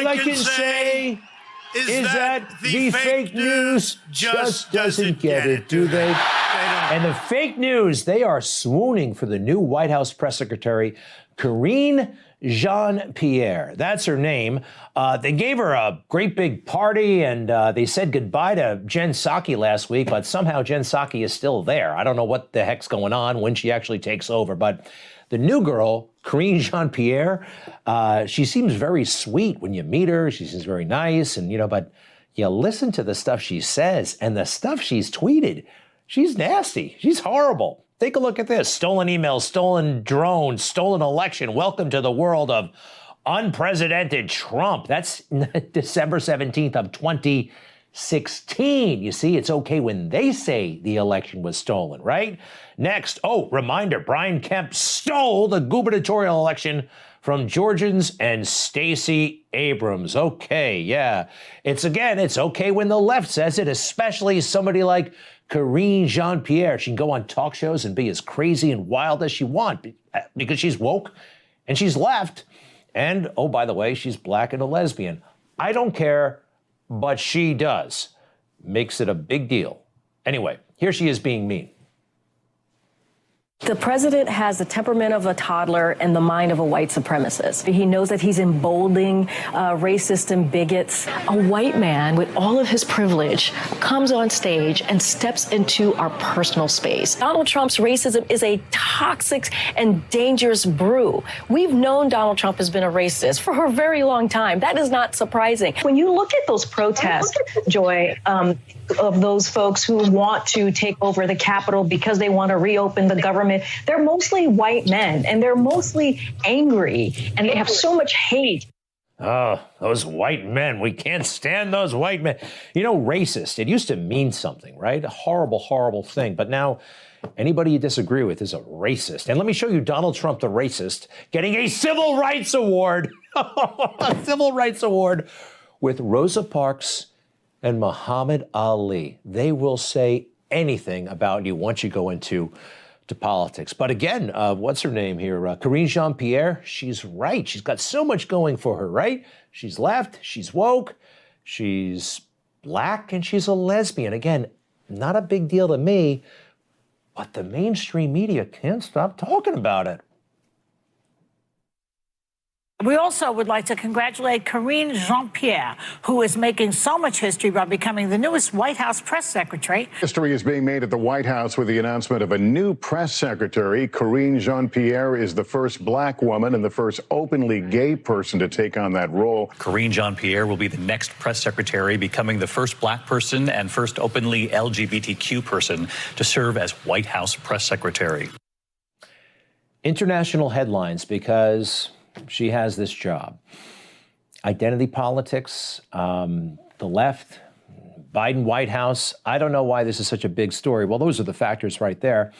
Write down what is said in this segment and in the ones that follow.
I can say is that the fake news just doesn't get it, do they? And the fake news, they are swooning for the new White House press secretary, Karine Jean-Pierre. That's her name. They gave her a great big party, and they said goodbye to Jen Psaki last week, but somehow Jen Psaki is still there. I don't know what the heck's going on when she actually takes over, but the new girl, Karine Jean-Pierre, she seems very sweet when you meet her. She seems very nice, and but you listen to the stuff she says and the stuff she's tweeted. She's nasty. She's horrible. Take a look at this. Stolen emails, stolen drones, stolen election. Welcome to the world of unprecedented Trump. That's December 17th of 2016. You see, it's okay when they say the election was stolen, right? Next, reminder, Brian Kemp stole the gubernatorial election from Georgians and Stacey Abrams. Okay, yeah. It's okay when the left says it, especially somebody like Karine Jean-Pierre. She can go on talk shows and be as crazy and wild as she wants because she's woke and she's left. And, by the way, she's black and a lesbian. I don't care, but she does. Makes it a big deal. Anyway, here she is being mean. The president has the temperament of a toddler and the mind of a white supremacist. He knows that he's emboldening racists and bigots. A white man with all of his privilege comes on stage and steps into our personal space. Donald Trump's racism is a toxic and dangerous brew. We've known Donald Trump has been a racist for a very long time. That is not surprising. When you look at those protests, Joy, of those folks who want to take over the Capitol because they want to reopen the government, they're mostly white men, and they're mostly angry, and they have so much hate. Oh, those white men. We can't stand those white men. Racist, it used to mean something, right? A horrible, horrible thing. But now anybody you disagree with is a racist. And let me show you Donald Trump, the racist, getting a civil rights award, a civil rights award with Rosa Parks and Muhammad Ali. They will say anything about you once you go into politics. But again, what's her name here? Karine Jean-Pierre, she's right. She's got so much going for her, right? She's left, she's woke, she's black, and she's a lesbian. Again, not a big deal to me, but the mainstream media can't stop talking about it. We also would like to congratulate Karine Jean-Pierre, who is making so much history by becoming the newest White House press secretary. History is being made at the White House with the announcement of a new press secretary. Karine Jean-Pierre is the first black woman and the first openly gay person to take on that role. Karine Jean-Pierre will be the next press secretary, becoming the first black person and first openly LGBTQ person to serve as White House press secretary. International headlines because she has this job. Identity politics, the left, Biden White House. I don't know why this is such a big story. Well, those are the factors right there.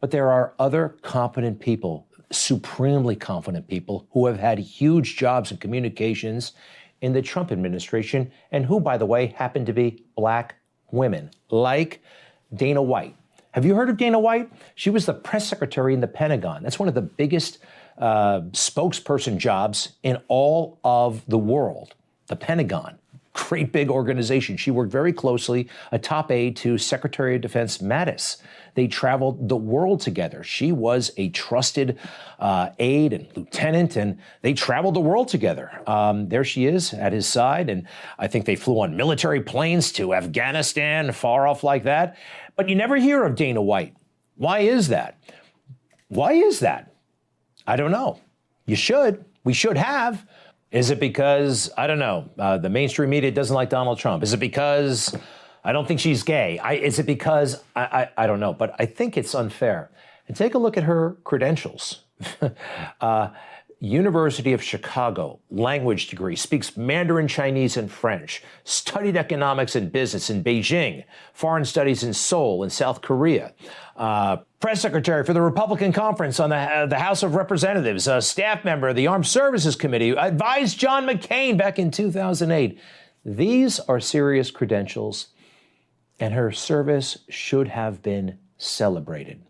But there are other competent people, supremely competent people, who have had huge jobs in communications in the Trump administration and who, by the way, happen to be black women, like Dana White. Have you heard of Dana White? She was the press secretary in the Pentagon. That's one of the biggest spokesperson jobs in all of the world. The Pentagon, great big organization. She worked very closely, a top aide to Secretary of Defense Mattis. They traveled the world together. She was a trusted aide and lieutenant, and they traveled the world together. There she is at his side, and I think they flew on military planes to Afghanistan, far off like that. But you never hear of Dana White. Why is that? Why is that? I don't know. You should. We should have. Is it because, I don't know, the mainstream media doesn't like Donald Trump? Is it because I don't think she's gay? Is it because, I don't know, but I think it's unfair. And take a look at her credentials. University of Chicago, language degree, speaks Mandarin, Chinese, and French, studied economics and business in Beijing, foreign studies in Seoul in South Korea, press secretary for the Republican Conference on the House of Representatives, a staff member of the Armed Services Committee, advised John McCain back in 2008. These are serious credentials, and her service should have been celebrated.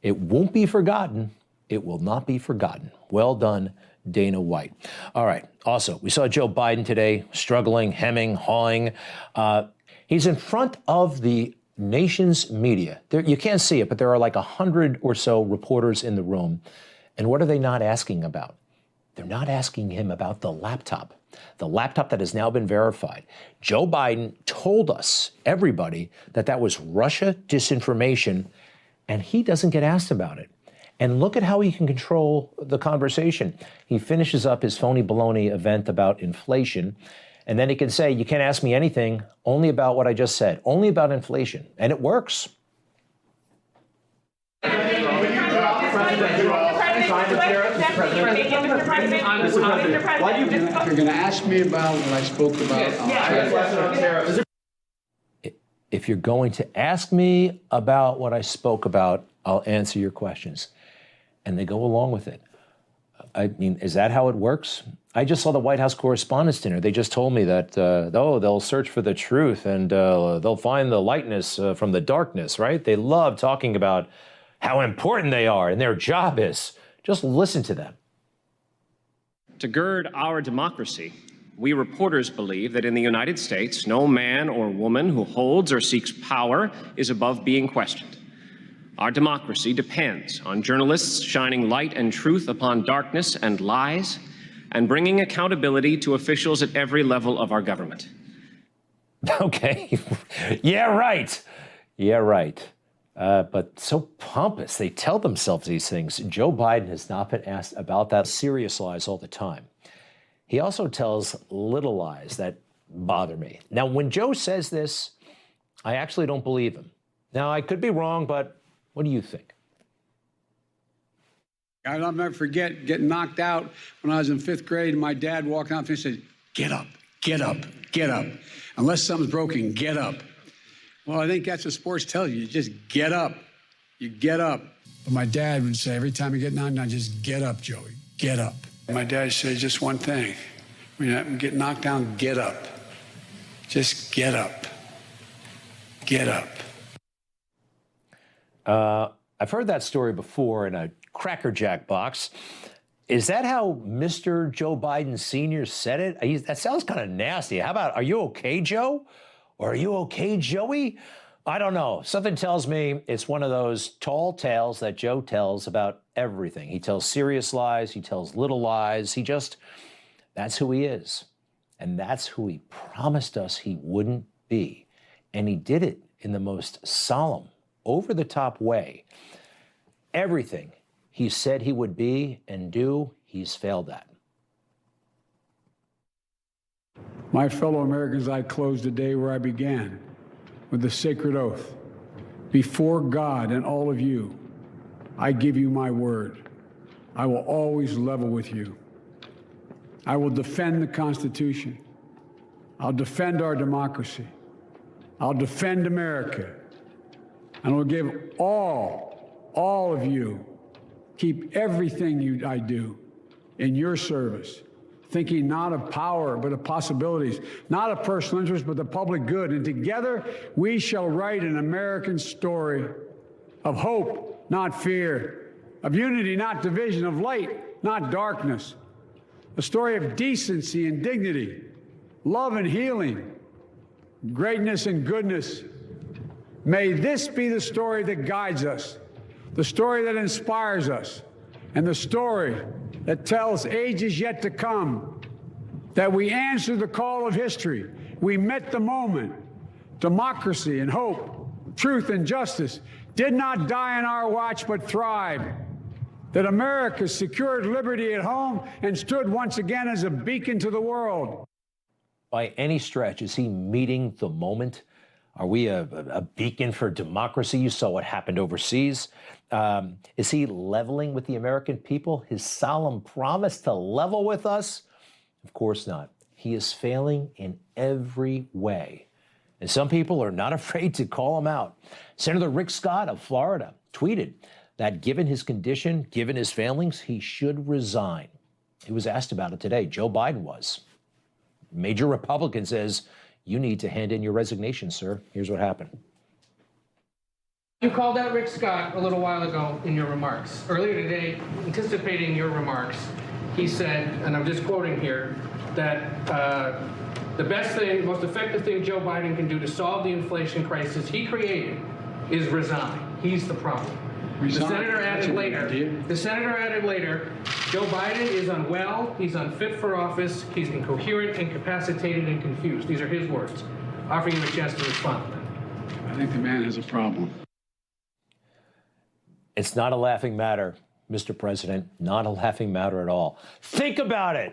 It won't be forgotten. It will not be forgotten. Well done, Dana White. All right. Also, we saw Joe Biden today struggling, hemming, hawing. He's in front of the nation's media. You can't see it, but there are like 100 or so reporters in the room. And what are they not asking about? They're not asking him about the laptop that has now been verified. Joe Biden told us, everybody, that was Russia disinformation, and he doesn't get asked about it. And look at how he can control the conversation. He finishes up his phony baloney event about inflation, and then he can say, you can't ask me anything, only about what I just said, only about inflation. And it works. You're going to ask me about what I spoke about. If you're going to ask me about what I spoke about, I'll answer your questions. And they go along with it. I mean, is that how it works? I just saw the White House Correspondents' Dinner. They just told me that, they'll search for the truth and they'll find the lightness from the darkness, right? They love talking about how important they are and their job is. Just listen to them. To gird our democracy, we reporters believe that in the United States, no man or woman who holds or seeks power is above being questioned. Our democracy depends on journalists shining light and truth upon darkness and lies, and bringing accountability to officials at every level of our government. Okay. Yeah, right. Yeah, right. But so pompous. They tell themselves these things. Joe Biden has not been asked about that. Serious lies all the time. He also tells little lies that bother me. Now, when Joe says this, I actually don't believe him. Now, I could be wrong, but what do you think? I'll never forget getting knocked out when I was in 5th grade, and my dad walking out and said, get up, get up, get up. Unless something's broken, get up. Well, I think that's what sports tells you. You just get up. You get up. But my dad would say, every time you get knocked down, just get up, Joey, get up. And my dad said just one thing. When you get knocked down, get up. Just get up. Get up. I've heard that story before in a Cracker Jack box. Is that how Mr. Joe Biden Sr. said it? That sounds kind of nasty. How about, are you okay, Joe? Or are you okay, Joey? I don't know. Something tells me it's one of those tall tales that Joe tells about everything. He tells serious lies. He tells little lies. That's who he is. And that's who he promised us he wouldn't be. And he did it in the most solemn, over-the-top way. Everything he said he would be and do, he's failed at. My fellow Americans, I close the day where I began, with the sacred oath. Before God and all of you, I give you my word. I will always level with you. I will defend the Constitution. I'll defend our democracy. I'll defend America. And I will give all of you, keep everything I do in your service, thinking not of power, but of possibilities, not of personal interest, but the public good. And together, we shall write an American story of hope, not fear, of unity, not division, of light, not darkness, a story of decency and dignity, love and healing, greatness and goodness. May this be the story that guides us, the story that inspires us, and the story that tells ages yet to come that we answered the call of history. We met the moment. Democracy and hope, truth and justice did not die on our watch, but thrived. That America secured liberty at home and stood once again as a beacon to the world. By any stretch, is he meeting the moment? Are we a beacon for democracy? You saw what happened overseas. Is he leveling with the American people? His solemn promise to level with us? Of course not. He is failing in every way. And some people are not afraid to call him out. Senator Rick Scott of Florida tweeted that given his condition, given his failings, he should resign. He was asked about it today. Joe Biden was. Major Republican says, you need to hand in your resignation, sir. Here's what happened. You called out Rick Scott a little while ago in your remarks. Earlier today, anticipating your remarks, he said, and I'm just quoting here, that the best thing, most effective thing Joe Biden can do to solve the inflation crisis he created is resign. He's the problem. Resign. The senator added later, idea. Joe Biden is unwell, he's unfit for office, he's incoherent, incapacitated, and confused. These are his words. Offering you a chance to respond to them. I think the man has a problem. It's not a laughing matter, Mr. President, not a laughing matter at all. Think about it.